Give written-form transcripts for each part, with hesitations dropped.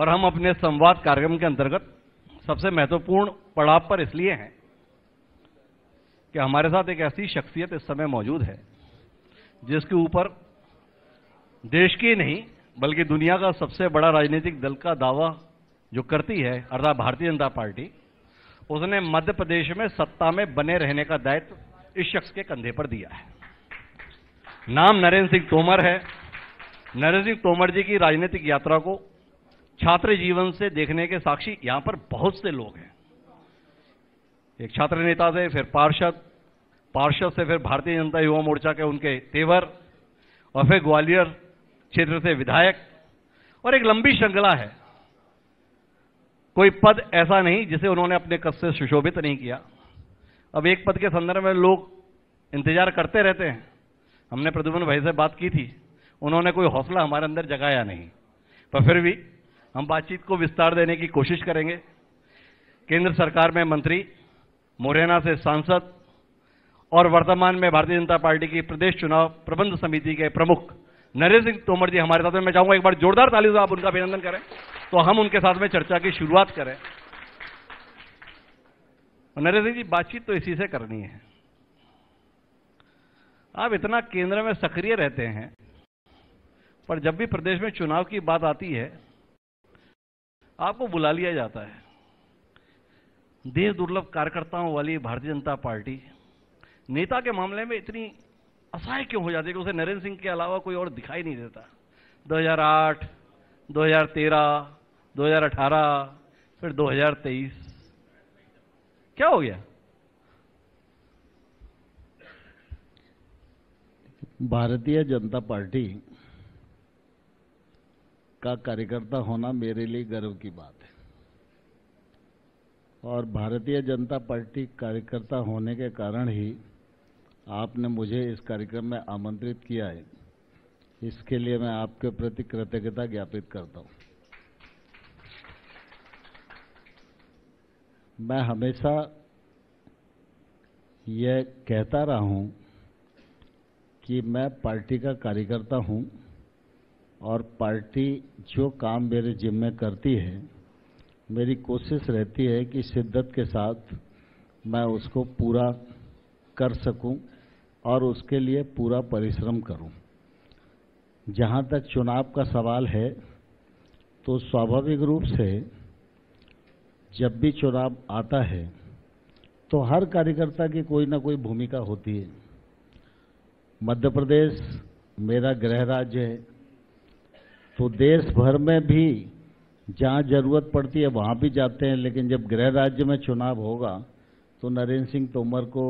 और हम अपने संवाद कार्यक्रम के अंतर्गत सबसे महत्वपूर्ण पड़ाव पर इसलिए हैं कि हमारे साथ एक ऐसी शख्सियत इस समय मौजूद है जिसके ऊपर देश की नहीं बल्कि दुनिया का सबसे बड़ा राजनीतिक दल का दावा जो करती है अर्थात भारतीय जनता पार्टी, उसने मध्य प्रदेश में सत्ता में बने रहने का दायित्व इस शख्स के कंधे पर दिया है। नाम नरेंद्र सिंह तोमर है। नरेंद्र सिंह तोमर जी की राजनीतिक यात्रा को छात्र जीवन से देखने के साक्षी यहां पर बहुत से लोग हैं। एक छात्र नेता से फिर पार्षद से फिर भारतीय जनता युवा मोर्चा के उनके तेवर, और फिर ग्वालियर क्षेत्र से विधायक, और एक लंबी श्रृंखला है। कोई पद ऐसा नहीं जिसे उन्होंने अपने कद से सुशोभित नहीं किया। अब एक पद के संदर्भ में लोग इंतजार करते रहते हैं। हमने प्रद्युम्न भाई से बात की थी, उन्होंने कोई हौसला हमारे अंदर जगाया नहीं, पर फिर भी हम बातचीत को विस्तार देने की कोशिश करेंगे। केंद्र सरकार में मंत्री, मुरैना से सांसद और वर्तमान में भारतीय जनता पार्टी की प्रदेश चुनाव प्रबंध समिति के प्रमुख नरेंद्र सिंह तोमर जी हमारे साथ में। मैं चाहूंगा एक बार जोरदार ताली से आप उनका अभिनंदन करें तो हम उनके साथ में चर्चा की शुरुआत करें। नरेंद्र सिंह जी, बातचीत तो इसी से करनी है। आप इतना केंद्र में सक्रिय रहते हैं, पर जब भी प्रदेश में चुनाव की बात आती है आपको बुला लिया जाता है। देश दुर्लभ कार्यकर्ताओं वाली भारतीय जनता पार्टी नेता के मामले में इतनी असहाय क्यों हो जाती है कि उसे नरेंद्र सिंह के अलावा कोई और दिखाई नहीं देता। 2008, 2013, 2018, फिर 2023, क्या हो गया? भारतीय जनता पार्टी का कार्यकर्ता होना मेरे लिए गर्व की बात है, और भारतीय जनता पार्टी कार्यकर्ता होने के कारण ही आपने मुझे इस कार्यक्रम में आमंत्रित किया है। इसके लिए मैं आपके प्रति कृतज्ञता ज्ञापित करता हूं। मैं हमेशा यह कहता रहा हूं कि मैं पार्टी का कार्यकर्ता हूं और पार्टी जो काम मेरे जिम्मे करती है, मेरी कोशिश रहती है कि शिद्दत के साथ मैं उसको पूरा कर सकूं और उसके लिए पूरा परिश्रम करूं। जहां तक चुनाव का सवाल है, तो स्वाभाविक रूप से जब भी चुनाव आता है तो हर कार्यकर्ता की कोई ना कोई भूमिका होती है। मध्य प्रदेश मेरा गृह राज्य है, तो देश भर में भी जहां जरूरत पड़ती है वहां भी जाते हैं, लेकिन जब गृह राज्य में चुनाव होगा तो नरेंद्र सिंह तोमर को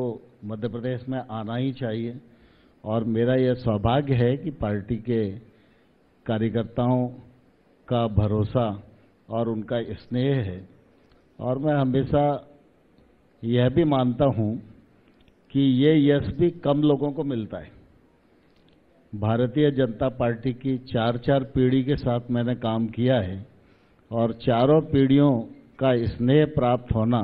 मध्य प्रदेश में आना ही चाहिए। और मेरा यह सौभाग्य है कि पार्टी के कार्यकर्ताओं का भरोसा और उनका स्नेह है, और मैं हमेशा यह भी मानता हूं कि ये यश भी कम लोगों को मिलता है। भारतीय जनता पार्टी की 4 पीढ़ी के साथ मैंने काम किया है, और चारों पीढ़ियों का स्नेह प्राप्त होना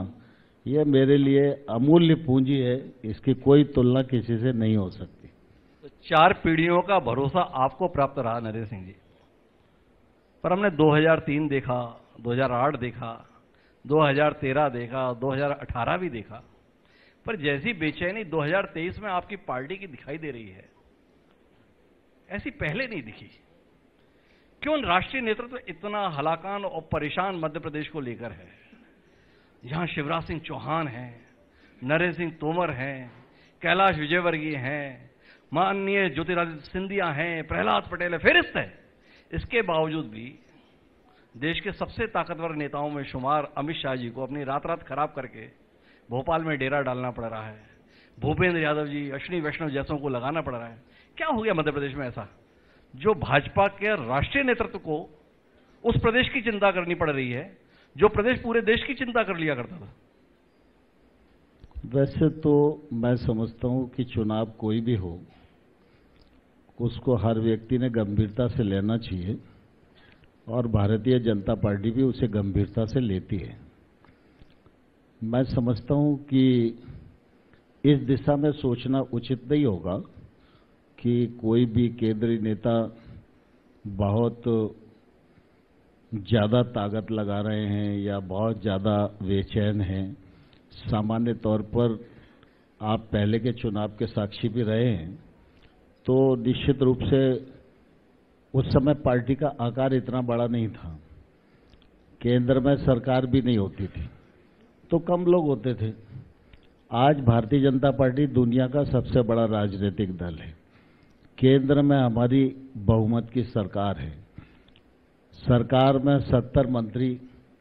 यह मेरे लिए अमूल्य पूंजी है। इसकी कोई तुलना किसी से नहीं हो सकती। तो 4 पीढ़ियों का भरोसा आपको प्राप्त रहा नरेंद्र सिंह जी, पर हमने 2003 देखा, 2008 देखा, 2013 देखा, 2018 भी देखा, पर जैसी बेचैनी 2023 में आपकी पार्टी की दिखाई दे रही है, ऐसी पहले नहीं दिखी। क्यों राष्ट्रीय नेतृत्व इतना हलाकान और परेशान मध्य प्रदेश को लेकर है? यहां शिवराज सिंह चौहान हैं, नरेंद्र सिंह तोमर हैं, कैलाश विजयवर्गीय हैं, माननीय ज्योतिरादित्य सिंधिया हैं, प्रहलाद पटेल है, फेरिस्त है। इसके बावजूद भी देश के सबसे ताकतवर नेताओं में शुमार अमित शाह जी को अपनी रात रात खराब करके भोपाल में डेरा डालना पड़ रहा है। भूपेंद्र यादव जी, अश्विनी वैष्णव जैसों को लगाना पड़ रहा है। क्या हो गया मध्य प्रदेश में ऐसा जो भाजपा के राष्ट्रीय नेतृत्व को उस प्रदेश की चिंता करनी पड़ रही है जो प्रदेश पूरे देश की चिंता कर लिया करता था? वैसे तो मैं समझता हूं कि चुनाव कोई भी हो, उसको हर व्यक्ति ने गंभीरता से लेना चाहिए, और भारतीय जनता पार्टी भी उसे गंभीरता से लेती है। मैं समझता हूं कि इस दिशा में सोचना उचित नहीं होगा कि कोई भी केंद्रीय नेता बहुत ज़्यादा ताकत लगा रहे हैं या बहुत ज़्यादा बेचैन हैं। सामान्य तौर पर आप पहले के चुनाव के साक्षी भी रहे हैं, तो निश्चित रूप से उस समय पार्टी का आकार इतना बड़ा नहीं था, केंद्र में सरकार भी नहीं होती थी, तो कम लोग होते थे। आज भारतीय जनता पार्टी दुनिया का सबसे बड़ा राजनीतिक दल है। केंद्र में हमारी बहुमत की सरकार है। सरकार में 70 मंत्री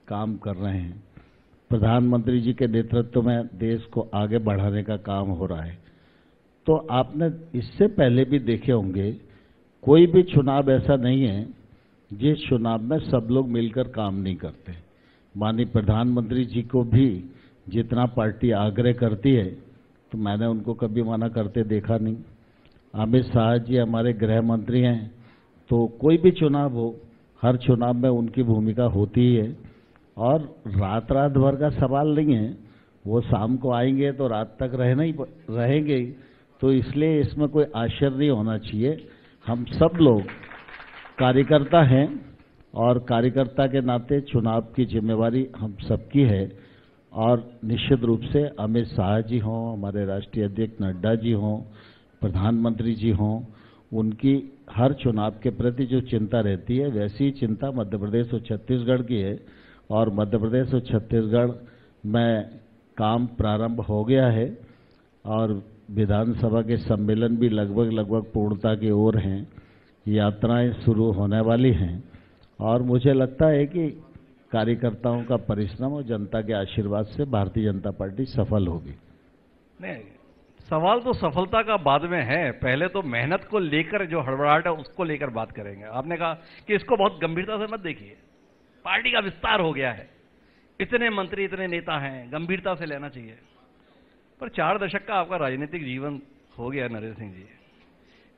काम कर रहे हैं। प्रधानमंत्री जी के नेतृत्व में देश को आगे बढ़ाने का काम हो रहा है। तो आपने इससे पहले भी देखे होंगे, कोई भी चुनाव ऐसा नहीं है जिस चुनाव में सब लोग मिलकर काम नहीं करते। माननीय प्रधानमंत्री जी को भी जितना पार्टी आग्रह करती है, तो मैंने उनको कभी मना करते देखा नहीं। अमित शाह जी हमारे गृह मंत्री हैं, तो कोई भी चुनाव हो, हर चुनाव में उनकी भूमिका होती ही है। और रात भर का सवाल नहीं है, वो शाम को आएंगे तो रात तक रहेंगे ही। तो इसलिए इसमें कोई आश्चर्य नहीं होना चाहिए। हम सब लोग कार्यकर्ता हैं और कार्यकर्ता के नाते चुनाव की जिम्मेवारी हम सबकी है। और निश्चित रूप से अमित शाह जी हों, हमारे राष्ट्रीय अध्यक्ष नड्डा जी हों, प्रधानमंत्री जी हों, उनकी हर चुनाव के प्रति जो चिंता रहती है, वैसी ही चिंता मध्य प्रदेश और छत्तीसगढ़ की है। और मध्य प्रदेश और छत्तीसगढ़ में काम प्रारंभ हो गया है और विधानसभा के सम्मेलन भी लगभग पूर्णता की ओर हैं। यात्राएं शुरू होने वाली हैं और मुझे लगता है कि कार्यकर्ताओं का परिश्रम और जनता के आशीर्वाद से भारतीय जनता पार्टी सफल होगी। नहीं, सवाल तो सफलता का बाद में है। पहले तो मेहनत को लेकर जो हड़बड़ाहट है उसको लेकर बात करेंगे। आपने कहा कि इसको बहुत गंभीरता से मत देखिए, पार्टी का विस्तार हो गया है, इतने मंत्री इतने नेता हैं, गंभीरता से लेना चाहिए। पर 4 दशक का आपका राजनीतिक जीवन हो गया नरेंद्र सिंह जी,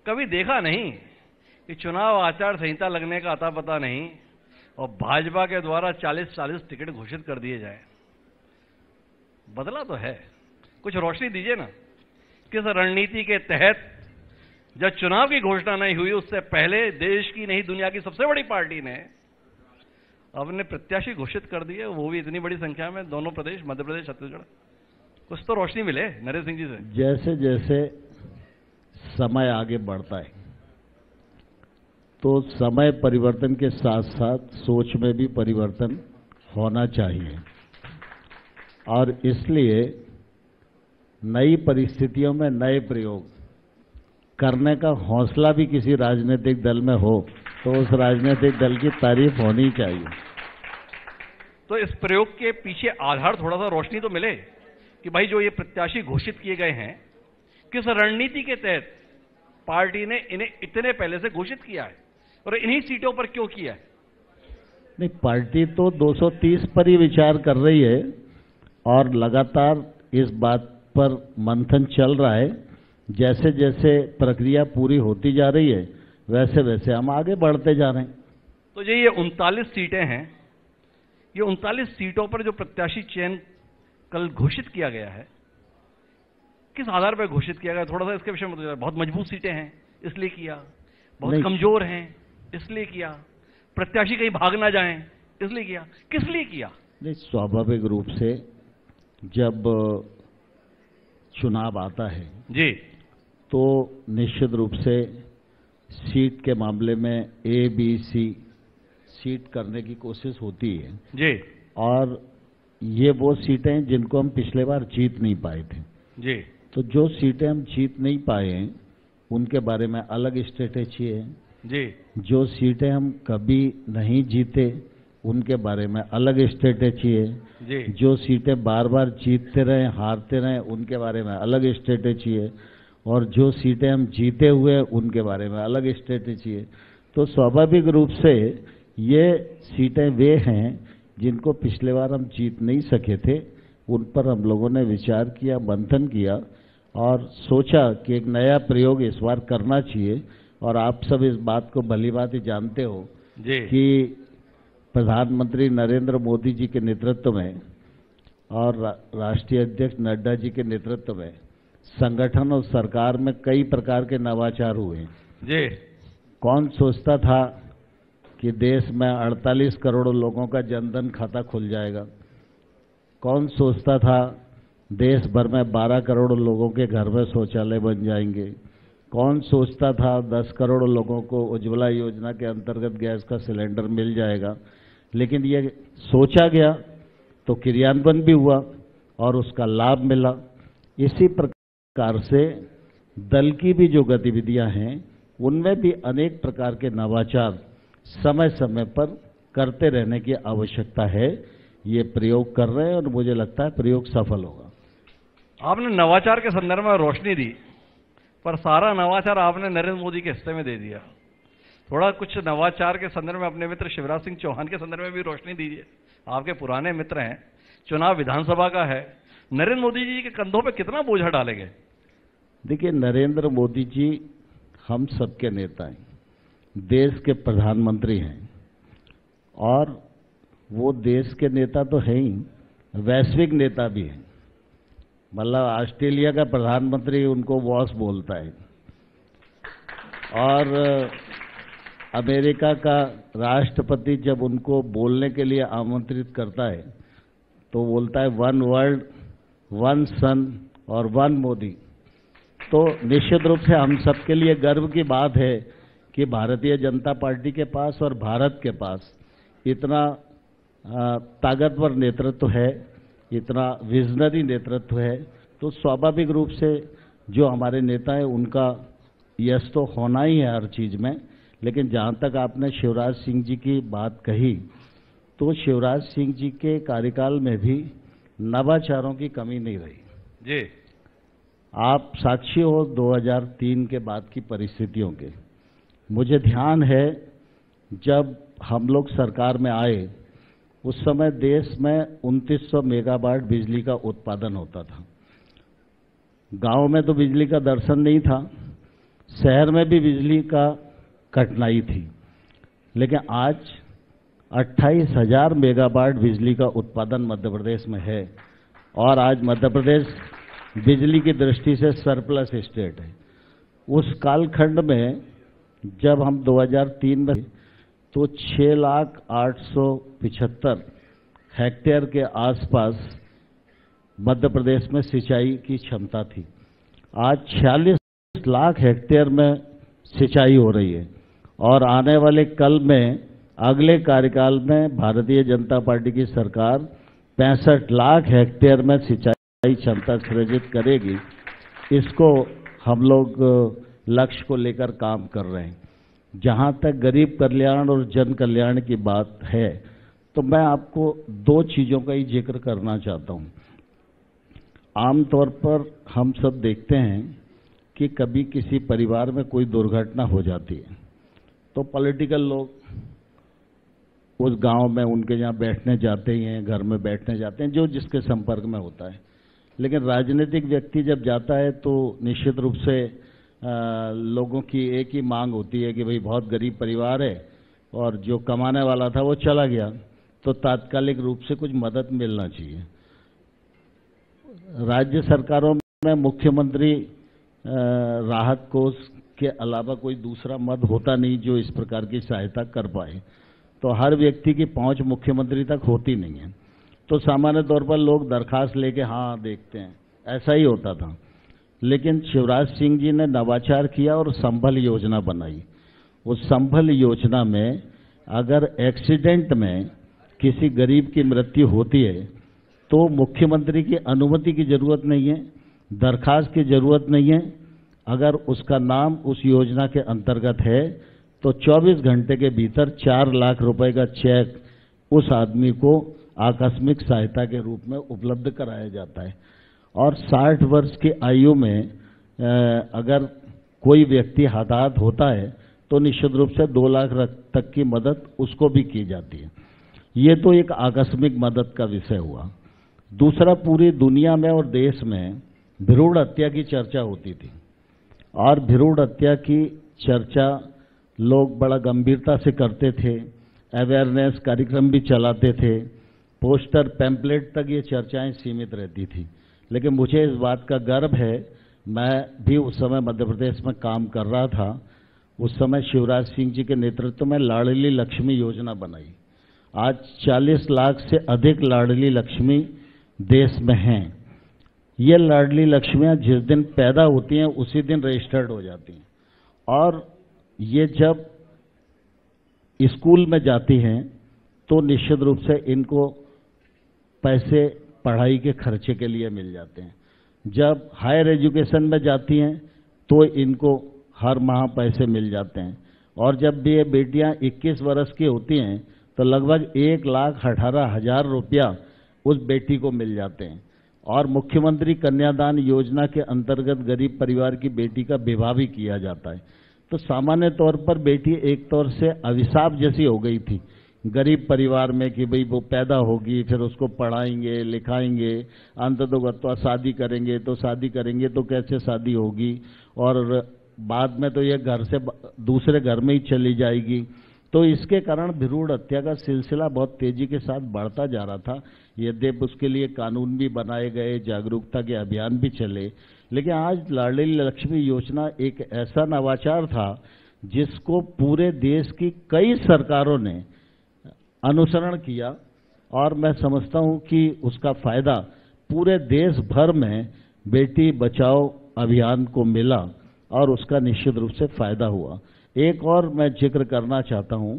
कभी देखा नहीं कि चुनाव आचार संहिता लगने का अता पता नहीं और भाजपा के द्वारा 40-40 टिकट घोषित कर दिए जाए। बदला तो है, कुछ रोशनी दीजिए ना। किस रणनीति के तहत जब चुनाव की घोषणा नहीं हुई उससे पहले देश की नहीं दुनिया की सबसे बड़ी पार्टी ने अपने प्रत्याशी घोषित कर दिए, वो भी इतनी बड़ी संख्या में, दोनों प्रदेश, मध्य प्रदेश, छत्तीसगढ़। कुछ तो रोशनी मिले नरेंद्र सिंह जी से। जैसे जैसे समय आगे बढ़ता है तो समय परिवर्तन के साथ साथ सोच में भी परिवर्तन होना चाहिए और इसलिए नई परिस्थितियों में नए प्रयोग करने का हौसला भी किसी राजनीतिक दल में हो तो उस राजनीतिक दल की तारीफ होनी चाहिए। तो इस प्रयोग के पीछे आधार थोड़ा सा रोशनी तो मिले कि भाई जो ये प्रत्याशी घोषित किए गए हैं, किस रणनीति के तहत पार्टी ने इन्हें इतने पहले से घोषित किया है और इन्हीं सीटों पर क्यों किया है? नहीं, पार्टी तो 230 पर ही विचार कर रही है और लगातार इस बात पर मंथन चल रहा है। जैसे जैसे प्रक्रिया पूरी होती जा रही है वैसे वैसे हम आगे बढ़ते जा रहे हैं। तो ये 39 सीटें हैं, ये 39 सीटों पर जो प्रत्याशी चयन कल घोषित किया गया है, किस आधार पर घोषित किया गया? थोड़ा सा इसके विषय में। बहुत मजबूत सीटें हैं इसलिए किया, बहुत कमजोर हैं इसलिए किया, प्रत्याशी कहीं भाग ना जाएं इसलिए किया, किस लिए किया? नहीं, स्वाभाविक रूप से जब चुनाव आता है जी, तो निश्चित रूप से सीट के मामले में A, B, C सीट करने की कोशिश होती है जी। और ये वो सीटें हैं जिनको हम पिछले बार जीत नहीं पाए थे जी। तो जो सीटें हम जीत नहीं पाए हैं उनके बारे में अलग स्ट्रेटेजी है जी। जो सीटें हम कभी नहीं जीते उनके बारे में अलग स्ट्रेटेजी है जी। जो सीटें बार बार जीतते रहे हारते रहे उनके बारे में अलग स्ट्रेटेजी है और जो सीटें हम जीते हुए उनके बारे में अलग स्ट्रेटेजी है। तो स्वाभाविक रूप से ये सीटें वे हैं जिनको पिछले बार हम जीत नहीं सके थे, उन पर हम लोगों ने विचार किया, मंथन किया और सोचा कि एक नया प्रयोग इस बार करना चाहिए। और आप सब इस बात को भली बात ही जानते हो जी कि प्रधानमंत्री नरेंद्र मोदी जी के नेतृत्व में और राष्ट्रीय अध्यक्ष नड्डा जी के नेतृत्व में संगठन और सरकार में कई प्रकार के नवाचार हुए जी। कौन सोचता था कि देश में 48 करोड़ लोगों का जनधन खाता खुल जाएगा। कौन सोचता था देश भर में 12 करोड़ लोगों के घर में शौचालय बन जाएंगे। कौन सोचता था 10 करोड़ लोगों को उज्ज्वला योजना के अंतर्गत गैस का सिलेंडर मिल जाएगा। लेकिन ये सोचा गया तो क्रियान्वयन भी हुआ और उसका लाभ मिला। इसी प्रकार से दल की भी जो गतिविधियां हैं उनमें भी अनेक प्रकार के नवाचार समय समय पर करते रहने की आवश्यकता है। ये प्रयोग कर रहे हैं और मुझे लगता है प्रयोग सफल होगा। आपने नवाचार के संदर्भ में रोशनी दी, पर सारा नवाचार आपने नरेंद्र मोदी के हिस्से में दे दिया। थोड़ा कुछ नवाचार के संदर्भ में अपने मित्र शिवराज सिंह चौहान के संदर्भ में भी रोशनी दीजिए। आपके पुराने मित्र हैं, चुनाव विधानसभा का है, नरेंद्र मोदी जी के कंधों पे कितना बोझा डालेंगे? देखिए, नरेंद्र मोदी जी हम सबके नेता हैं, देश के प्रधानमंत्री हैं और वो देश के नेता तो हैं ही, वैश्विक नेता भी हैं। मतलब ऑस्ट्रेलिया का प्रधानमंत्री उनको बॉस बोलता है और अमेरिका का राष्ट्रपति जब उनको बोलने के लिए आमंत्रित करता है तो बोलता है वन वर्ल्ड, वन सन और वन मोदी। तो निश्चित रूप से हम सबके लिए गर्व की बात है कि भारतीय जनता पार्टी के पास और भारत के पास इतना ताकतवर नेतृत्व है, इतना विजनरी नेतृत्व है। तो स्वाभाविक रूप से जो हमारे नेता हैं उनका यश तो होना ही है हर चीज़ में। लेकिन जहाँ तक आपने शिवराज सिंह जी की बात कही, तो शिवराज सिंह जी के कार्यकाल में भी नवाचारों की कमी नहीं रही जी। आप साक्षी हो 2003 के बाद की परिस्थितियों के। मुझे ध्यान है जब हम लोग सरकार में आए उस समय देश में 2900 मेगावाट बिजली का उत्पादन होता था। गांव में तो बिजली का दर्शन नहीं था, शहर में भी बिजली का कठिनाई थी। लेकिन आज 28,000 मेगावाट बिजली का उत्पादन मध्य प्रदेश में है और आज मध्य प्रदेश बिजली की दृष्टि से सरप्लस स्टेट है। उस कालखंड में जब हम 2003 में तो 6,875,000 हेक्टेयर के आसपास मध्य प्रदेश में सिंचाई की क्षमता थी। आज 46 लाख हेक्टेयर में सिंचाई हो रही है और आने वाले कल में अगले कार्यकाल में भारतीय जनता पार्टी की सरकार 65 लाख हेक्टेयर में सिंचाई क्षमता सृजित करेगी। इसको हम लोग लक्ष्य को लेकर काम कर रहे हैं। जहाँ तक गरीब कल्याण और जन कल्याण की बात है तो मैं आपको दो चीज़ों का ही जिक्र करना चाहता हूँ। आमतौर पर हम सब देखते हैं कि कभी किसी परिवार में कोई दुर्घटना हो जाती है तो पॉलिटिकल लोग उस गांव में उनके यहाँ बैठने जाते ही हैं, घर में बैठने जाते हैं, जो जिसके संपर्क में होता है। लेकिन राजनीतिक व्यक्ति जब जाता है तो निश्चित रूप से लोगों की एक ही मांग होती है कि भाई बहुत गरीब परिवार है और जो कमाने वाला था वो चला गया तो तात्कालिक रूप से कुछ मदद मिलना चाहिए। राज्य सरकारों में मुख्यमंत्री राहत कोष के अलावा कोई दूसरा मद होता नहीं जो इस प्रकार की सहायता कर पाए। तो हर व्यक्ति की पहुंच मुख्यमंत्री तक होती नहीं है। तो सामान्य तौर पर लोग दरखास्त लेके हाँ देखते हैं, ऐसा ही होता था। लेकिन शिवराज सिंह जी ने नवाचार किया और संभल योजना बनाई। उस संभल योजना में अगर एक्सीडेंट में किसी गरीब की मृत्यु होती है तो मुख्यमंत्री की अनुमति की जरूरत नहीं है, दरखास्त की जरूरत नहीं है। अगर उसका नाम उस योजना के अंतर्गत है तो 24 घंटे के भीतर 4 लाख रुपए का चेक उस आदमी को आकस्मिक सहायता के रूप में उपलब्ध कराया जाता है। और 60 वर्ष की आयु में अगर कोई व्यक्ति हताहत होता है तो निश्चित रूप से 2 लाख तक की मदद उसको भी की जाती है। ये तो एक आकस्मिक मदद का विषय हुआ। दूसरा, पूरी दुनिया में और देश में भ्रूण हत्या की चर्चा होती थी और भ्रूण हत्या की चर्चा लोग बड़ा गंभीरता से करते थे, अवेयरनेस कार्यक्रम भी चलाते थे, पोस्टर पैम्पलेट तक ये चर्चाएं सीमित रहती थी। लेकिन मुझे इस बात का गर्व है, मैं भी उस समय मध्य प्रदेश में काम कर रहा था उस समय शिवराज सिंह जी के नेतृत्व में लाडली लक्ष्मी योजना बनाई। आज 40 लाख से अधिक लाडली लक्ष्मी देश में हैं। ये लाडली लक्ष्मियां जिस दिन पैदा होती हैं उसी दिन रजिस्टर्ड हो जाती हैं, और ये जब स्कूल में जाती हैं तो निश्चित रूप से इनको पैसे पढ़ाई के खर्चे के लिए मिल जाते हैं। जब हायर एजुकेशन में जाती हैं तो इनको हर माह पैसे मिल जाते हैं, और जब भी ये बेटियां 21 वर्ष की होती हैं तो लगभग 1,18,000 रुपया उस बेटी को मिल जाते हैं। और मुख्यमंत्री कन्यादान योजना के अंतर्गत गरीब परिवार की बेटी का विवाह भी किया जाता है। तो सामान्य तौर पर बेटी एक तौर से अभिशाप जैसी हो गई थी गरीब परिवार में कि भाई वो पैदा होगी, फिर उसको पढ़ाएंगे लिखाएंगे, अंततोगत्वा शादी करेंगे तो कैसे शादी होगी, और बाद में तो ये घर से दूसरे घर में ही चली जाएगी। तो इसके कारण भ्रूण हत्या का सिलसिला बहुत तेजी के साथ बढ़ता जा रहा था। यद्यपि उसके लिए कानून भी बनाए गए, जागरूकता के अभियान भी चले, लेकिन आज लाडली लक्ष्मी योजना एक ऐसा नवाचार था जिसको पूरे देश की कई सरकारों ने अनुसरण किया, और मैं समझता हूं कि उसका फायदा पूरे देश भर में बेटी बचाओ अभियान को मिला और उसका निश्चित रूप से फायदा हुआ। एक और मैं जिक्र करना चाहता हूं,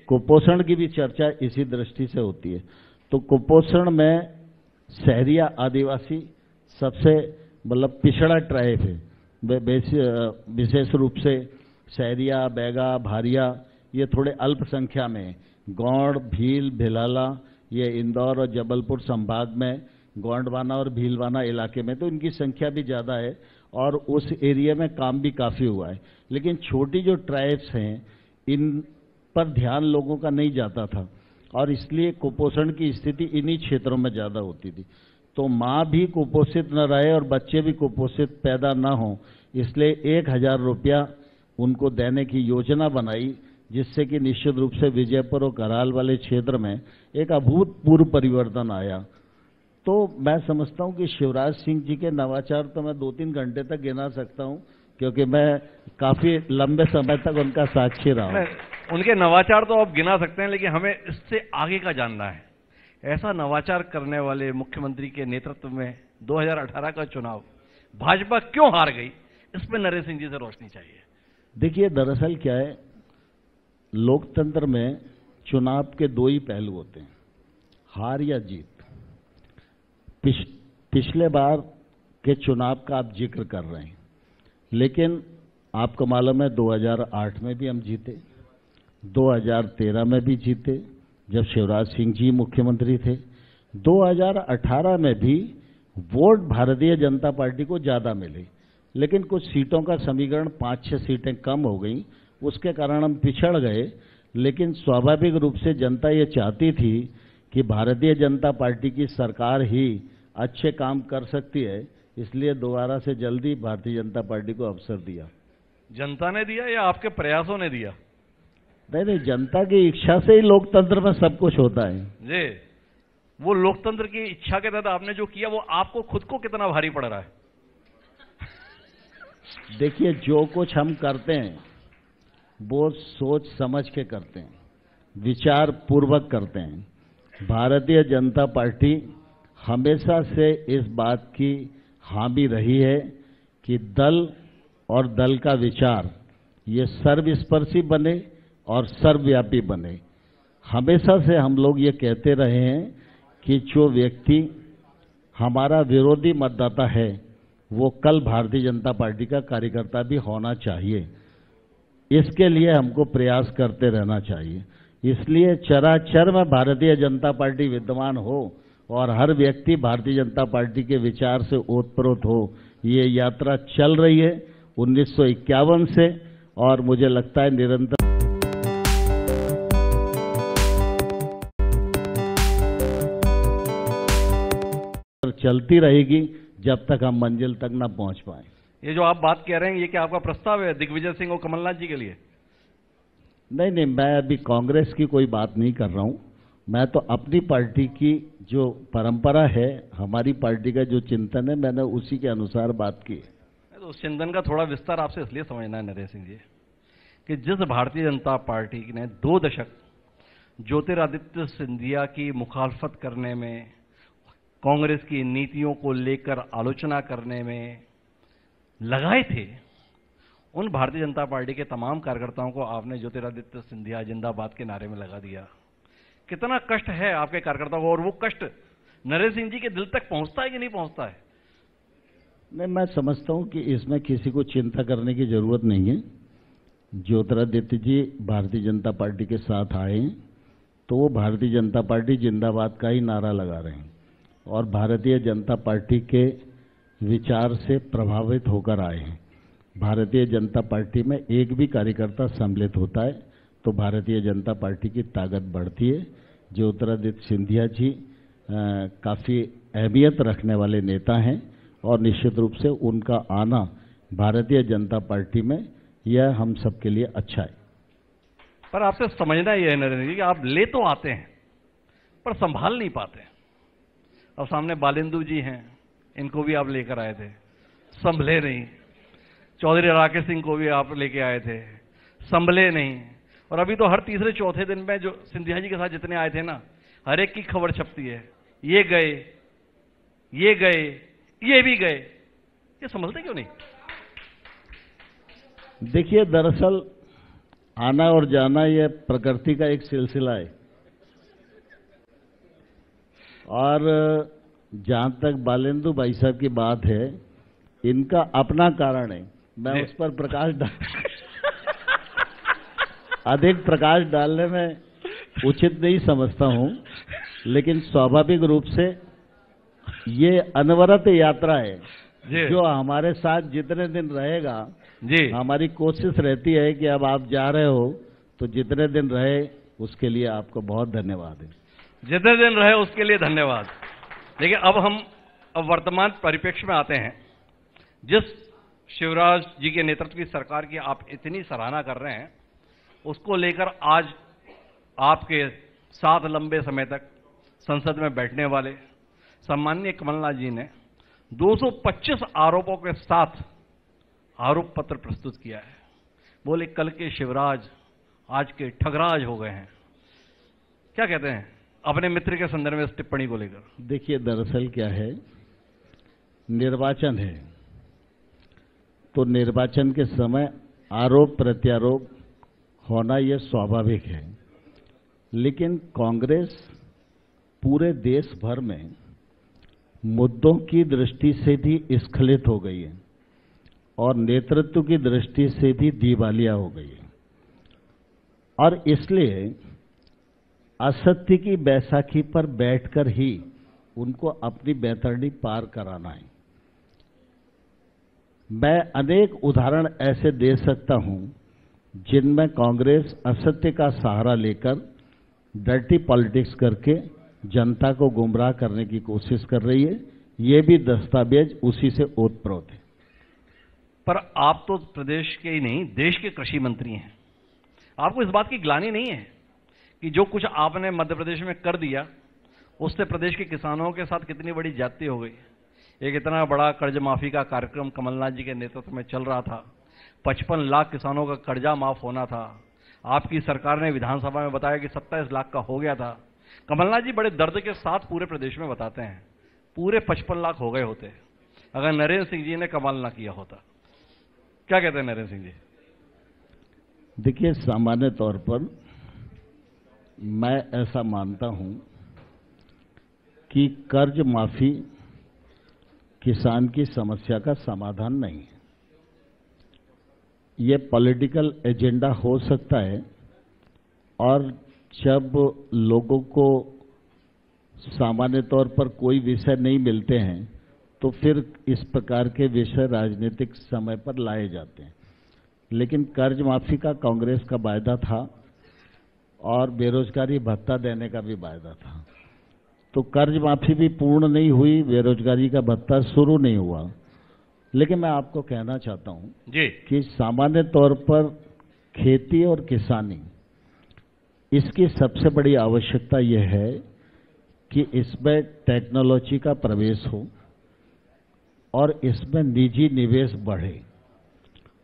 कुपोषण की भी चर्चा इसी दृष्टि से होती है। तो कुपोषण में शहरिया आदिवासी सबसे पिछड़ा ट्राइब है। विशेष रूप से शहरिया, बैगा, भारिया ये थोड़े अल्पसंख्या में। गौड़, भील, भिलाला ये इंदौर और जबलपुर संभाग में, गोंडवाना और भीलवाना इलाके में तो इनकी संख्या भी ज़्यादा है, और उस एरिया में काम भी काफ़ी हुआ है। लेकिन छोटी जो ट्राइब्स हैं इन पर ध्यान लोगों का नहीं जाता था, और इसलिए कुपोषण की स्थिति इन्हीं क्षेत्रों में ज़्यादा होती थी। तो माँ भी कुपोषित न रहे और बच्चे भी कुपोषित पैदा न हों, इसलिए 1,000 रुपया उनको देने की योजना बनाई, जिससे कि निश्चित रूप से विजयपुर और कराल वाले क्षेत्र में एक अभूतपूर्व परिवर्तन आया। तो मैं समझता हूं कि शिवराज सिंह जी के नवाचार तो मैं 2-3 घंटे तक गिना सकता हूं, क्योंकि मैं काफी लंबे समय तक उनका साक्षी रहा हूं। उनके नवाचार तो आप गिना सकते हैं, लेकिन हमें इससे आगे का जानना है। ऐसा नवाचार करने वाले मुख्यमंत्री के नेतृत्व में 2018 का चुनाव भाजपा क्यों हार गई, इस पर नरेश सिंह जी से रोशनी चाहिए। देखिए, दरअसल क्या है, लोकतंत्र में चुनाव के 2 ही पहलू होते हैं, हार या जीत। पिछले बार के चुनाव का आप जिक्र कर रहे हैं, लेकिन आपको मालूम है 2008 में भी हम जीते, 2013 में भी जीते जब शिवराज सिंह जी मुख्यमंत्री थे, 2018 में भी वोट भारतीय जनता पार्टी को ज़्यादा मिले, लेकिन कुछ सीटों का समीकरण 5-6 सीटें कम हो गई, उसके कारण हम पिछड़ गए। लेकिन स्वाभाविक रूप से जनता ये चाहती थी कि भारतीय जनता पार्टी की सरकार ही अच्छे काम कर सकती है, इसलिए दोबारा से जल्दी भारतीय जनता पार्टी को अवसर दिया। जनता ने दिया या आपके प्रयासों ने दिया? नहीं, जनता की इच्छा से ही लोकतंत्र में सब कुछ होता है जी। वो लोकतंत्र की इच्छा के तहत आपने जो किया वो आपको खुद को कितना भारी पड़ रहा है? देखिए, जो कुछ हम करते हैं वो सोच समझ के करते हैं, विचार पूर्वक करते हैं। भारतीय जनता पार्टी हमेशा से इस बात की हामी रही है कि दल और दल का विचार ये सर्वस्पर्शी बने और सर्वव्यापी बने। हमेशा से हम लोग ये कहते रहे हैं कि जो व्यक्ति हमारा विरोधी मतदाता है वो कल भारतीय जनता पार्टी का कार्यकर्ता भी होना चाहिए। इसके लिए हमको प्रयास करते रहना चाहिए। इसलिए चराचर में भारतीय जनता पार्टी विद्यमान हो और हर व्यक्ति भारतीय जनता पार्टी के विचार से ओतप्रोत हो। ये यात्रा चल रही है 1951 से, और मुझे लगता है निरंतर चलती रहेगी जब तक हम मंजिल तक ना पहुंच पाए। ये जो आप बात कह रहे हैं, ये क्या आपका प्रस्ताव है दिग्विजय सिंह और कमलनाथ जी के लिए? नहीं, मैं अभी कांग्रेस की कोई बात नहीं कर रहा हूं। मैं तो अपनी पार्टी की जो परंपरा है, हमारी पार्टी का जो चिंतन है, मैंने उसी के अनुसार बात की। तो उस चिंतन का थोड़ा विस्तार आपसे इसलिए समझना है नरेश सिंह जी, कि जिस भारतीय जनता पार्टी ने 2 दशक ज्योतिरादित्य सिंधिया की मुखालफत करने में, कांग्रेस की नीतियों को लेकर आलोचना करने में लगाए थे, उन भारतीय जनता पार्टी के तमाम कार्यकर्ताओं को आपने ज्योतिरादित्य सिंधिया जिंदाबाद के नारे में लगा दिया। कितना कष्ट है आपके कार्यकर्ताओं को, और वो कष्ट नरेंद्र सिंह जी के दिल तक पहुंचता है कि नहीं पहुंचता है? नहीं, मैं समझता हूं कि इसमें किसी को चिंता करने की जरूरत नहीं है। ज्योतिरादित्य जी भारतीय जनता पार्टी के साथ आए तो वो भारतीय जनता पार्टी जिंदाबाद का ही नारा लगा रहे हैं और भारतीय जनता पार्टी के विचार से प्रभावित होकर आए हैं। भारतीय जनता पार्टी में एक भी कार्यकर्ता सम्मिलित होता है तो भारतीय जनता पार्टी की ताकत बढ़ती है। ज्योतिरादित्य सिंधिया जी काफ़ी अहमियत रखने वाले नेता हैं और निश्चित रूप से उनका आना भारतीय जनता पार्टी में यह हम सबके लिए अच्छा है। पर आपसे समझना यह है नरेंद्र जी कि आप ले तो आते हैं पर संभाल नहीं पाते। अब सामने बालेंदु जी हैं, इनको भी आप लेकर आए थे, संभले नहीं। चौधरी राकेश सिंह को भी आप लेके आए थे, संभले नहीं। और अभी तो हर तीसरे चौथे दिन में जो सिंधिया जी के साथ जितने आए थे ना, हर एक की खबर छपती है, ये गए, ये गए, ये भी गए। ये संभलते क्यों नहीं? देखिए, दरअसल आना और जाना यह प्रकृति का एक सिलसिला है और जहां तक बालेंदु भाई साहब की बात है, इनका अपना कारण है। मैं उस पर अधिक प्रकाश डालने में उचित नहीं समझता हूं, लेकिन स्वाभाविक रूप से ये अनवरत यात्रा है जो हमारे साथ जितने दिन रहेगा जी, हमारी कोशिश रहती है कि अब आप जा रहे हो तो जितने दिन रहे उसके लिए आपको बहुत धन्यवाद है। जितने दिन रहे उसके लिए धन्यवाद। देखिए, अब वर्तमान परिप्रेक्ष्य में आते हैं। जिस शिवराज जी के नेतृत्व की सरकार की आप इतनी सराहना कर रहे हैं, उसको लेकर आज आपके साथ लंबे समय तक संसद में बैठने वाले सम्माननीय कमलनाथ जी ने 225 आरोपों के साथ आरोप पत्र प्रस्तुत किया है। बोले कल के शिवराज आज के ठगराज हो गए हैं। क्या कहते हैं अपने मित्र के संदर्भ में इस टिप्पणी को लेकर? देखिए, दरअसल क्या है, निर्वाचन है तो निर्वाचन के समय आरोप प्रत्यारोप होना यह स्वाभाविक है, लेकिन कांग्रेस पूरे देश भर में मुद्दों की दृष्टि से भी स्खलित हो गई है और नेतृत्व की दृष्टि से भी दिवालिया हो गई है और इसलिए असत्य की बैसाखी पर बैठकर ही उनको अपनी बैतरणी पार कराना है। मैं अनेक उदाहरण ऐसे दे सकता हूं जिनमें कांग्रेस असत्य का सहारा लेकर डर्टी पॉलिटिक्स करके जनता को गुमराह करने की कोशिश कर रही है। ये भी दस्तावेज उसी से ओतप्रोत है। पर आप तो प्रदेश के ही नहीं, देश के कृषि मंत्री हैं। आपको इस बात की ग्लानि नहीं है कि जो कुछ आपने मध्य प्रदेश में कर दिया उससे प्रदेश के किसानों के साथ कितनी बड़ी ज्यादती हो गई? एक इतना बड़ा कर्ज माफी का कार्यक्रम कमलनाथ जी के नेतृत्व में चल रहा था, 55 लाख किसानों का कर्जा माफ होना था। आपकी सरकार ने विधानसभा में बताया कि 27 लाख का हो गया था। कमलनाथ जी बड़े दर्द के साथ पूरे प्रदेश में बताते हैं पूरे 55 लाख हो गए होते अगर नरेंद्र सिंह जी ने कमाल ना किया होता। क्या कहते हैं नरेंद्र सिंह जी? देखिए, सामान्य तौर पर मैं ऐसा मानता हूं कि कर्ज माफी किसान की समस्या का समाधान नहीं है। यह पॉलिटिकल एजेंडा हो सकता है और जब लोगों को सामान्य तौर पर कोई विषय नहीं मिलते हैं तो फिर इस प्रकार के विषय राजनीतिक समय पर लाए जाते हैं। लेकिन कर्ज माफी का कांग्रेस का वायदा था और बेरोजगारी भत्ता देने का भी वायदा था, तो कर्ज माफी भी पूर्ण नहीं हुई, बेरोजगारी का भत्ता शुरू नहीं हुआ। लेकिन मैं आपको कहना चाहता हूं जी कि सामान्य तौर पर खेती और किसानी, इसकी सबसे बड़ी आवश्यकता यह है कि इसमें टेक्नोलॉजी का प्रवेश हो और इसमें निजी निवेश बढ़े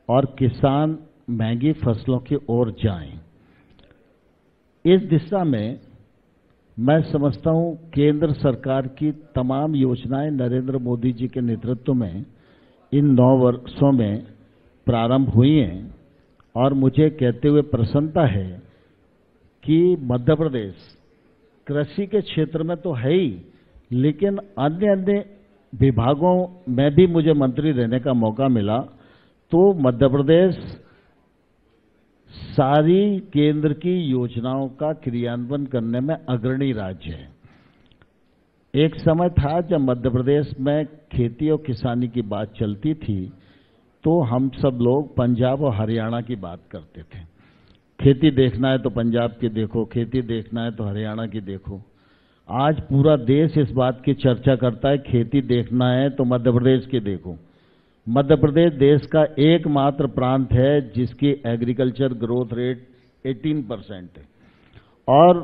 और किसान महंगी फसलों की ओर जाएं। इस दिशा में मैं समझता हूं केंद्र सरकार की तमाम योजनाएं नरेंद्र मोदी जी के नेतृत्व में इन 9 वर्षों में प्रारंभ हुई हैं और मुझे कहते हुए प्रसन्नता है कि मध्य प्रदेश कृषि के क्षेत्र में तो है ही, लेकिन अन्य अन्य विभागों में भी मुझे मंत्री रहने का मौका मिला तो मध्य प्रदेश सारी केंद्र की योजनाओं का क्रियान्वयन करने में अग्रणी राज्य है। एक समय था जब मध्य प्रदेश में खेती और किसानी की बात चलती थी तो हम सब लोग पंजाब और हरियाणा की बात करते थे। खेती देखना है तो पंजाब की देखो, खेती देखना है तो हरियाणा की देखो। आज पूरा देश इस बात की चर्चा करता है खेती देखना है तो मध्य प्रदेश की देखो। मध्य प्रदेश देश का एकमात्र प्रांत है जिसकी एग्रीकल्चर ग्रोथ रेट 18% है। और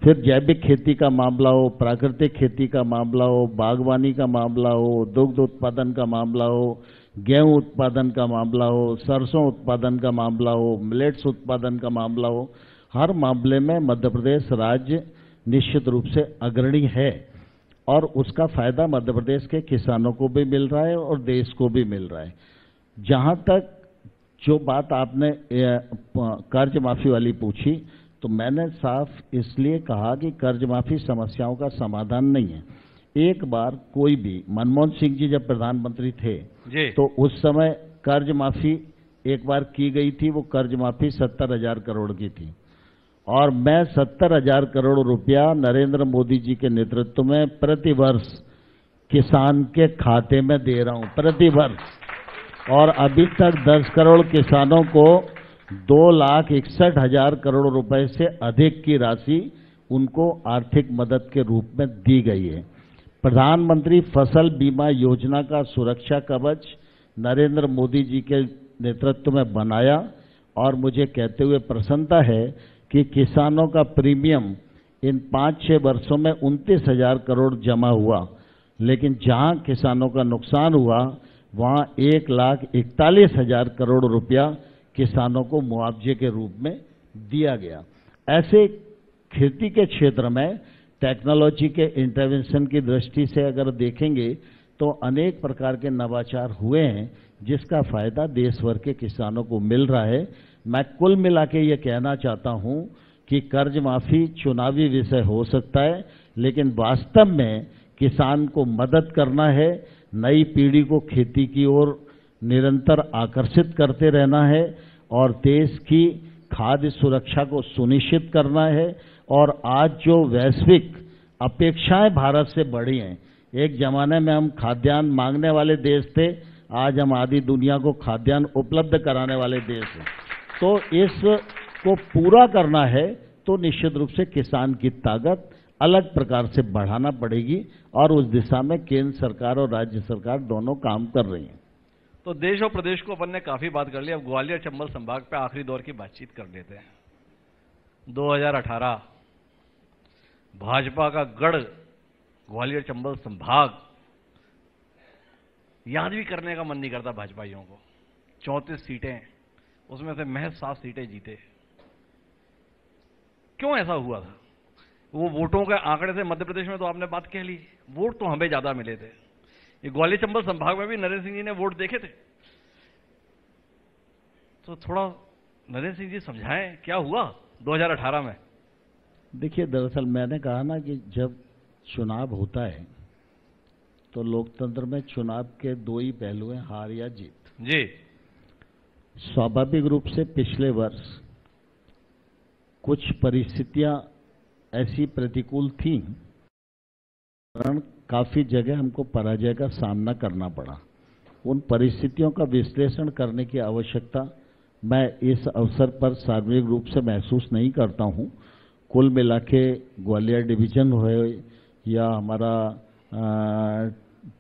फिर जैविक खेती का मामला हो, प्राकृतिक खेती का मामला हो, बागवानी का मामला हो, दुग्ध उत्पादन का मामला हो, गेहूं उत्पादन का मामला हो, सरसों उत्पादन का मामला हो, मिलेट्स उत्पादन का मामला हो, हर मामले में मध्य प्रदेश राज्य निश्चित रूप से अग्रणी है और उसका फायदा मध्य प्रदेश के किसानों को भी मिल रहा है और देश को भी मिल रहा है। जहां तक जो बात आपने कर्ज माफी वाली पूछी तो मैंने साफ इसलिए कहा कि कर्ज माफी समस्याओं का समाधान नहीं है। एक बार कोई भी, मनमोहन सिंह जी जब प्रधानमंत्री थे तो उस समय कर्ज माफी एक बार की गई थी, वो कर्ज माफी 70,000 करोड़ की थी और मैं 70,000 करोड़ रुपया नरेंद्र मोदी जी के नेतृत्व में प्रति वर्ष किसान के खाते में दे रहा हूं, प्रति वर्ष। और अभी तक 10 करोड़ किसानों को 2,61,000 करोड़ रुपए से अधिक की राशि उनको आर्थिक मदद के रूप में दी गई है। प्रधानमंत्री फसल बीमा योजना का सुरक्षा कवच नरेंद्र मोदी जी के नेतृत्व में बनाया और मुझे कहते हुए प्रसन्नता है कि किसानों का प्रीमियम इन 5-6 वर्षों में 29,000 करोड़ जमा हुआ, लेकिन जहां किसानों का नुकसान हुआ वहां 1,41,000 करोड़ रुपया किसानों को मुआवजे के रूप में दिया गया। ऐसे खेती के क्षेत्र में टेक्नोलॉजी के इंटरवेंशन की दृष्टि से अगर देखेंगे तो अनेक प्रकार के नवाचार हुए हैं जिसका फायदा देश भर के किसानों को मिल रहा है। मैं कुल मिला के ये कहना चाहता हूं कि कर्ज माफी चुनावी विषय हो सकता है, लेकिन वास्तव में किसान को मदद करना है, नई पीढ़ी को खेती की ओर निरंतर आकर्षित करते रहना है और देश की खाद्य सुरक्षा को सुनिश्चित करना है। और आज जो वैश्विक अपेक्षाएं भारत से बढ़ी हैं, एक जमाने में हम खाद्यान्न मांगने वाले देश थे, आज हम आधी दुनिया को खाद्यान्न उपलब्ध कराने वाले देश हैं। तो इसको पूरा करना है तो निश्चित रूप से किसान की ताकत अलग प्रकार से बढ़ाना पड़ेगी और उस दिशा में केंद्र सरकार और राज्य सरकार दोनों काम कर रही हैं। तो देश और प्रदेश को अपन ने काफी बात कर ली, अब ग्वालियर चंबल संभाग पे आखिरी दौर की बातचीत कर लेते हैं। 2018 भाजपा का गढ़ ग्वालियर चंबल संभाग, याद भी करने का मन नहीं करता भाजपाइयों को। 34 सीटें, उसमें से महज 7 सीटें जीते। क्यों ऐसा हुआ था? वो वोटों के आंकड़े से मध्य प्रदेश में तो आपने बात कह ली, वोट तो हमें ज्यादा मिले थे। ये ग्वालियर चंबल संभाग में भी नरेंद्र सिंह जी ने वोट देखे थे, तो थोड़ा नरेंद्र सिंह जी समझाएं क्या हुआ 2018 में। देखिए, दरअसल मैंने कहा ना कि जब चुनाव होता है तो लोकतंत्र में चुनाव के 2 ही पहलू हैं, हार या जीत। जी। स्वाभाविक रूप से पिछले वर्ष कुछ परिस्थितियां ऐसी प्रतिकूल थीं, कारण काफी जगह हमको पराजय का सामना करना पड़ा। उन परिस्थितियों का विश्लेषण करने की आवश्यकता मैं इस अवसर पर सार्वजनिक रूप से महसूस नहीं करता हूं। कुल मिला के ग्वालियर डिवीजन हो या हमारा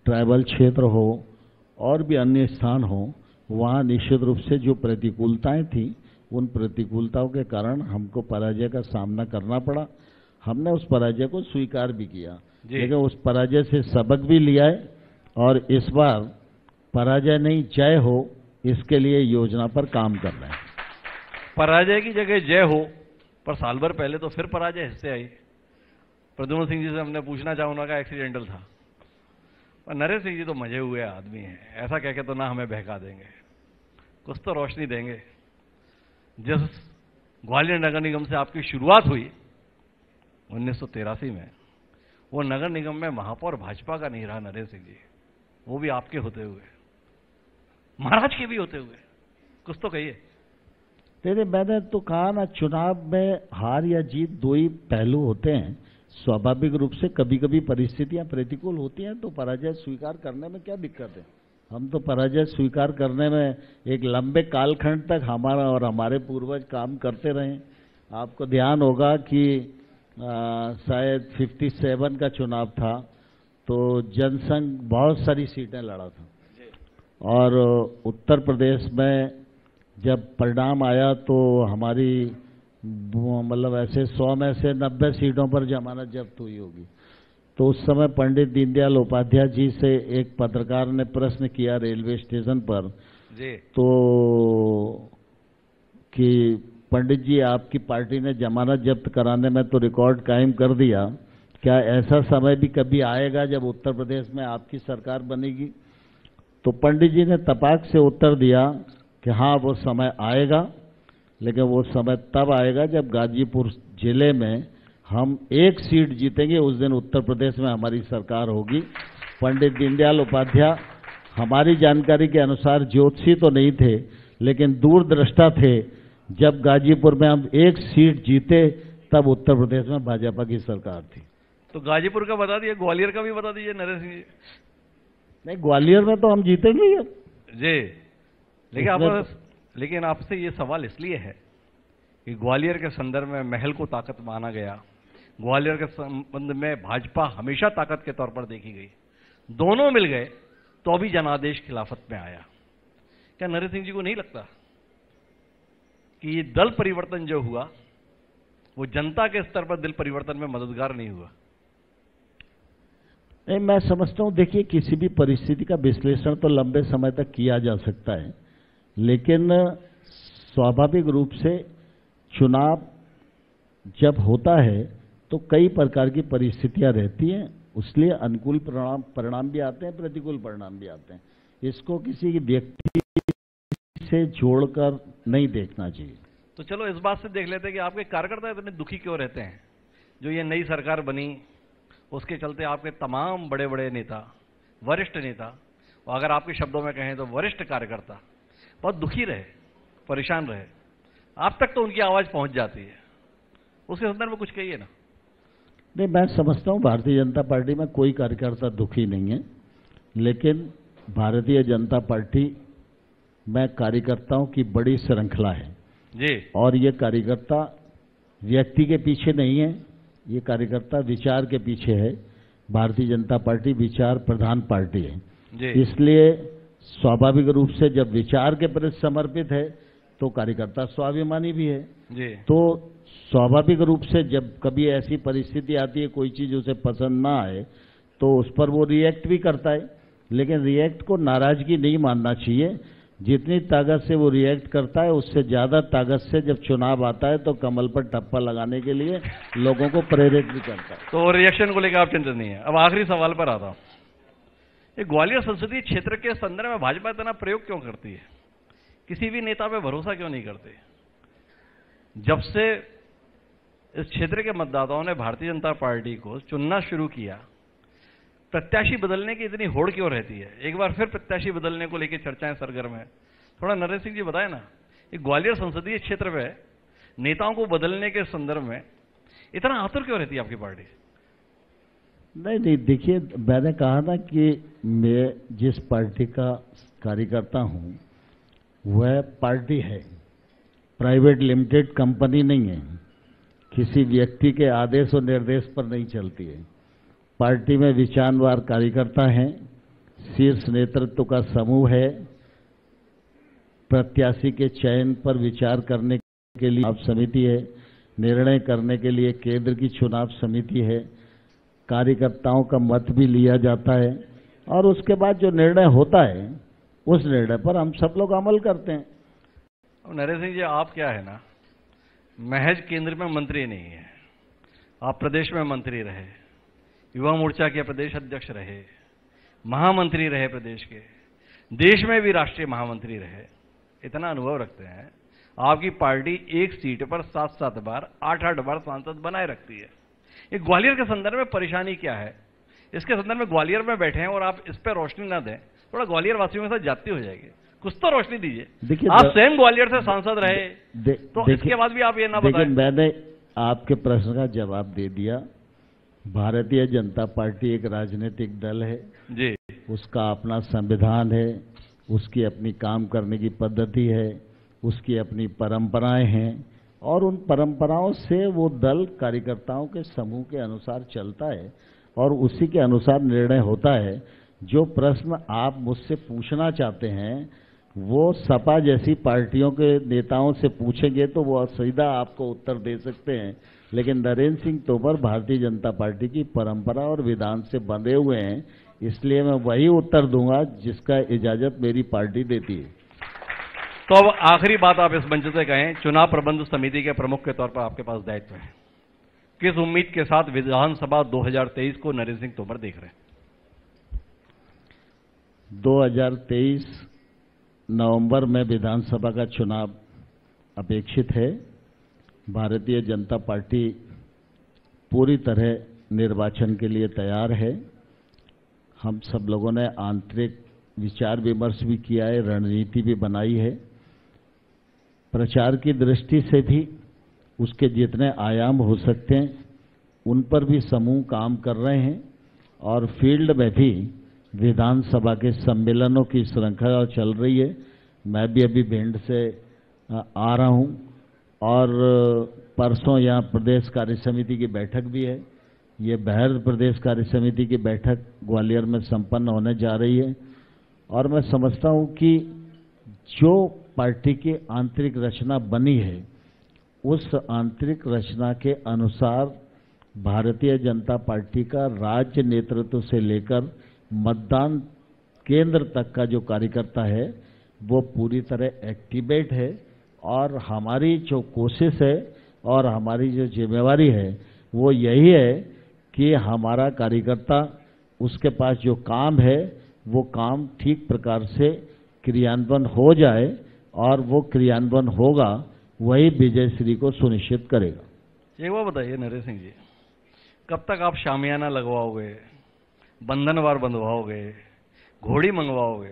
ट्राइबल क्षेत्र हो और भी अन्य स्थान हो, वहाँ निश्चित रूप से जो प्रतिकूलताएं थी, उन प्रतिकूलताओं के कारण हमको पराजय का सामना करना पड़ा। हमने उस पराजय को स्वीकार भी किया, लेकिन उस पराजय से सबक भी लिया है और इस बार पराजय नहीं जय हो, इसके लिए योजना पर काम कर रहे हैं। पराजय की जगह जय हो, पर साल भर पहले तो फिर पराजय हिस्से आई। प्रद्युम्न सिंह जी से हमने पूछना चाहूंगा का एक्सीडेंटल था, पर नरेश सिंह जी तो मजे हुए आदमी हैं, ऐसा कह के तो ना हमें बहका देंगे, कुछ तो रोशनी देंगे। जिस ग्वालियर नगर निगम से आपकी शुरुआत हुई 1983 में, वो नगर निगम में महापौर भाजपा का नहीं रहा नरेश सिंह जी, वो भी आपके होते हुए, महाराज के भी होते हुए, कुछ तो कहिए। तेरे मैंने तो कहा ना, चुनाव में हार या जीत दो ही पहलू होते हैं। स्वाभाविक रूप से कभी कभी परिस्थितियां प्रतिकूल होती हैं, तो पराजय स्वीकार करने में क्या दिक्कत है। हम तो पराजय स्वीकार करने में एक लंबे कालखंड तक हमारा और हमारे पूर्वज काम करते रहे। आपको ध्यान होगा कि शायद 57 का चुनाव था, तो जनसंघ बहुत सारी सीटें लड़ा था, और उत्तर प्रदेश में जब परिणाम आया तो हमारी मतलब ऐसे 100 में से 90 सीटों पर जमानत जब्त हुई होगी। तो उस समय पंडित दीनदयाल उपाध्याय जी से एक पत्रकार ने प्रश्न किया रेलवे स्टेशन पर जी, तो कि पंडित जी, आपकी पार्टी ने जमानत जब्त कराने में तो रिकॉर्ड कायम कर दिया, क्या ऐसा समय भी कभी आएगा जब उत्तर प्रदेश में आपकी सरकार बनेगी? तो पंडित जी ने तपाक से उत्तर दिया कि हाँ, वो समय आएगा, लेकिन वो समय तब आएगा जब गाजीपुर जिले में हम एक सीट जीतेंगे, उस दिन उत्तर प्रदेश में हमारी सरकार होगी। पंडित दीनदयाल उपाध्याय हमारी जानकारी के अनुसार ज्योतिषी तो नहीं थे, लेकिन दूरदृष्टा थे। जब गाजीपुर में हम एक सीट जीते, तब उत्तर प्रदेश में भाजपा की सरकार थी। तो गाजीपुर का बता दिए, ग्वालियर का भी बता दीजिए नरेश सिंह जी। नहीं, ग्वालियर में तो हम जीतेंगे ही जी, लेकिन आपसे ये सवाल इसलिए है कि ग्वालियर के संदर्भ में महल को ताकत माना गया, ग्वालियर के संबंध में भाजपा हमेशा ताकत के तौर पर देखी गई, दोनों मिल गए तो अभी जनादेश खिलाफत में आया। क्या नरेश सिंह जी को नहीं लगता कि ये दल परिवर्तन जो हुआ वो जनता के स्तर पर दल परिवर्तन में मददगार नहीं हुआ? नहीं, मैं समझता हूं, देखिए, किसी भी परिस्थिति का विश्लेषण तो लंबे समय तक किया जा सकता है, लेकिन स्वाभाविक रूप से चुनाव जब होता है तो कई प्रकार की परिस्थितियां रहती हैं, इसलिए अनुकूल परिणाम भी आते हैं, प्रतिकूल परिणाम भी आते हैं। इसको किसी व्यक्ति से जोड़कर नहीं देखना चाहिए। तो चलो इस बात से देख लेते हैं कि आपके कार्यकर्ता इतने दुखी क्यों रहते हैं। जो ये नई सरकार बनी उसके चलते आपके तमाम बड़े बड़े नेता, वरिष्ठ नेता, और अगर आपके शब्दों में कहें तो वरिष्ठ कार्यकर्ता बहुत दुखी रहे, परेशान रहे, आप तक तो उनकी आवाज पहुंच जाती है, उसके संदर्भ में कुछ कहिए ना। नहीं, मैं समझता हूं भारतीय जनता पार्टी में कोई कार्यकर्ता दुखी नहीं है, लेकिन भारतीय जनता पार्टी में कार्यकर्ताओं की बड़ी श्रृंखला है जी, और ये कार्यकर्ता व्यक्ति के पीछे नहीं है, ये कार्यकर्ता विचार के पीछे है। भारतीय जनता पार्टी विचार प्रधान पार्टी है जी। इसलिए स्वाभाविक रूप से जब विचार के प्रति समर्पित है तो कार्यकर्ता स्वाभिमानी भी है जी। तो स्वाभाविक रूप से जब कभी ऐसी परिस्थिति आती है, कोई चीज उसे पसंद ना आए, तो उस पर वो रिएक्ट भी करता है, लेकिन रिएक्ट को नाराजगी नहीं मानना चाहिए। जितनी ताकत से वो रिएक्ट करता है, उससे ज्यादा ताकत से जब चुनाव आता है तो कमल पर टप्पा लगाने के लिए लोगों को प्रेरित भी करता है। तो रिएक्शन को लेकर आप चिंतित नहीं है। अब आखिरी सवाल पर आता हूं, ये ग्वालियर संसदीय क्षेत्र के संदर्भ में भाजपा इतना प्रयोग क्यों करती है? किसी भी नेता पे भरोसा क्यों नहीं करते? जब से इस क्षेत्र के मतदाताओं ने भारतीय जनता पार्टी को चुनना शुरू किया, प्रत्याशी बदलने की इतनी होड़ क्यों रहती है? एक बार फिर प्रत्याशी बदलने को लेकर चर्चाएं सरगर्म है। थोड़ा नरेश सिंह जी बताएं ना, ये ग्वालियर संसदीय क्षेत्र में नेताओं को बदलने के संदर्भ में इतना आतुर क्यों रहती है आपकी पार्टी? नहीं, देखिए, मैंने कहा ना कि मैं जिस पार्टी का कार्यकर्ता हूं वह पार्टी है, प्राइवेट लिमिटेड कंपनी नहीं है, किसी व्यक्ति के आदेश और निर्देश पर नहीं चलती है। पार्टी में विचारवान कार्यकर्ता हैं, शीर्ष नेतृत्व का समूह है, प्रत्याशी के चयन पर विचार करने के लिए चुनाव समिति है, निर्णय करने के लिए केंद्र की चुनाव समिति है, कार्यकर्ताओं का मत भी लिया जाता है और उसके बाद जो निर्णय होता है उस निर्णय पर हम सब लोग अमल करते हैं। नरेश सिंह जी, आप क्या है ना, महज केंद्र में मंत्री नहीं है, आप प्रदेश में मंत्री रहे, युवा मोर्चा के प्रदेश अध्यक्ष रहे, महामंत्री रहे प्रदेश के, देश में भी राष्ट्रीय महामंत्री रहे, इतना अनुभव रखते हैं। आपकी पार्टी एक सीट पर 7-7 बार 8-8 बार सांसद बनाए रखती है। ये ग्वालियर के संदर्भ में परेशानी क्या है, इसके संदर्भ में ग्वालियर में बैठे हैं और आप इस पर रोशनी ना दें, थोड़ा ग्वालियर वासियों के साथ जाती हो जाएगी, कुछ तो रोशनी दीजिए। आप स्वयं ग्वालियर से सांसद रहे, तो इसके बाद भी आप ये ना बताएं। मैंने आपके प्रश्न का जवाब दे दिया। भारतीय जनता पार्टी एक राजनीतिक दल है जी, उसका अपना संविधान है, उसकी अपनी काम करने की पद्धति है, उसकी अपनी परंपराएं हैं और उन परंपराओं से वो दल कार्यकर्ताओं के समूह के अनुसार चलता है और उसी के अनुसार निर्णय होता है। जो प्रश्न आप मुझसे पूछना चाहते हैं वो सपा जैसी पार्टियों के नेताओं से पूछेंगे तो वो सीधा आपको उत्तर दे सकते हैं, लेकिन नरेंद्र सिंह तोमर भारतीय जनता पार्टी की परंपरा और विधान से बंधे हुए हैं, इसलिए मैं वही उत्तर दूंगा जिसका इजाजत मेरी पार्टी देती है। तो अब आखिरी बात आप इस मंच से कहें, चुनाव प्रबंध समिति के प्रमुख के तौर पर आपके पास दायित्व है, किस उम्मीद के साथ विधानसभा 2023 को नरेंद्र सिंह तोमर देख रहे हैं? 2023 नवंबर में विधानसभा का चुनाव अपेक्षित है। भारतीय जनता पार्टी पूरी तरह निर्वाचन के लिए तैयार है। हम सब लोगों ने आंतरिक विचार विमर्श भी किया है, रणनीति भी बनाई है। प्रचार की दृष्टि से भी उसके जितने आयाम हो सकते हैं उन पर भी समूह काम कर रहे हैं और फील्ड में भी विधानसभा के सम्मेलनों की श्रृंखला चल रही है। मैं भी अभी भिंड से आ रहा हूं और परसों यहाँ प्रदेश कार्य समिति की बैठक भी है। ये बहर प्रदेश कार्य समिति की बैठक ग्वालियर में संपन्न होने जा रही है और मैं समझता हूं कि जो पार्टी की आंतरिक रचना बनी है उस आंतरिक रचना के अनुसार भारतीय जनता पार्टी का राज्य नेतृत्व से लेकर मतदान केंद्र तक का जो कार्यकर्ता है वो पूरी तरह एक्टिवेट है और हमारी जो कोशिश है और हमारी जो जिम्मेवारी है वो यही है कि हमारा कार्यकर्ता उसके पास जो काम है वो काम ठीक प्रकार से क्रियान्वयन हो जाए और वो क्रियान्वयन होगा वही विजय श्री को सुनिश्चित करेगा। एक बात बताइए नरेंद्र सिंह जी, कब तक आप शामियाना लगवाओगे, बंधनवार बंधवाओगे, घोड़ी मंगवाओगे?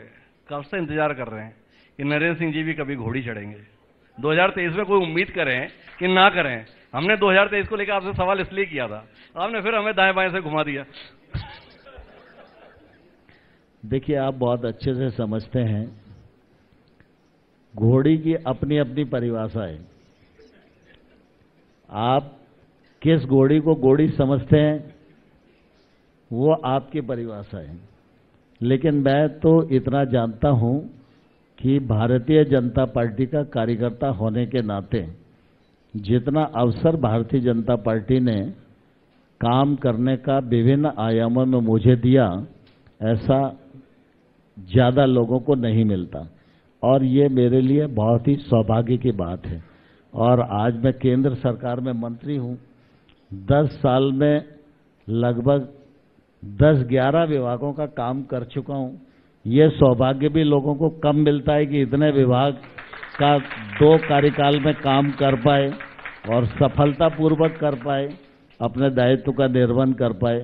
कब से इंतजार कर रहे हैं कि नरेंद्र सिंह जी भी कभी घोड़ी चढ़ेंगे? 2023 में कोई उम्मीद करें कि ना करें। हमने 2023 को लेकर आपसे सवाल इसलिए किया था, आपने फिर हमें दाएं बाएं से घुमा दिया। देखिए, आप बहुत अच्छे से समझते हैं घोड़ी की अपनी अपनी परिभाषा है। आप किस घोड़ी को घोड़ी समझते हैं वो आपकी परिभाषा है, लेकिन मैं तो इतना जानता हूं कि भारतीय जनता पार्टी का कार्यकर्ता होने के नाते जितना अवसर भारतीय जनता पार्टी ने काम करने का विभिन्न आयामों में मुझे दिया, ऐसा ज़्यादा लोगों को नहीं मिलता और ये मेरे लिए बहुत ही सौभाग्य की बात है। और आज मैं केंद्र सरकार में मंत्री हूँ। 10 साल में लगभग 10-11 विभागों का काम कर चुका हूँ। ये सौभाग्य भी लोगों को कम मिलता है कि इतने विभाग का 2 कार्यकाल में काम कर पाए और सफलतापूर्वक कर पाए, अपने दायित्व का निर्वहन कर पाए।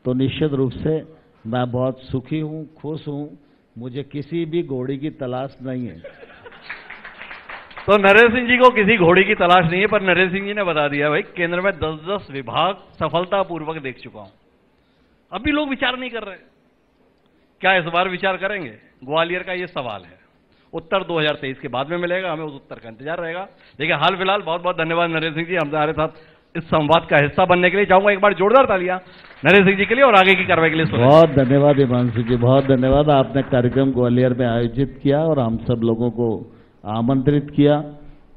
तो निश्चित रूप से मैं बहुत सुखी हूँ, खुश हूँ। मुझे किसी भी घोड़ी की तलाश नहीं है। तो नरेंद्र सिंह जी को किसी घोड़ी की तलाश नहीं है, पर नरेंद्र सिंह जी ने बता दिया भाई केंद्र में 10-10 विभाग सफलतापूर्वक देख चुका हूं। अभी लोग विचार नहीं कर रहे, क्या इस बार विचार करेंगे? ग्वालियर का ये सवाल है, उत्तर 2023 के बाद में मिलेगा, हमें उस उत्तर का इंतजार रहेगा। देखिए, हाल फिलहाल बहुत बहुत धन्यवाद नरेंद्र सिंह जी हमारे साथ इस संवाद का हिस्सा बनने के लिए। चाहूंगा एक बार जोरदार तालियां नरेंद्र सिंह जी के लिए और आगे की कार्रवाई के लिए। बहुत धन्यवाद हिमांशु जी, बहुत धन्यवाद। आपने कार्यक्रम ग्वालियर में आयोजित किया और हम सब लोगों को आमंत्रित किया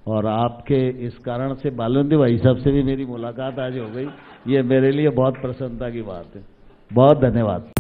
और आपके इस कारण से बालवंती भाई साहब से भी मेरी मुलाकात आज हो गई। ये मेरे लिए बहुत प्रसन्नता की बात है। बहुत धन्यवाद।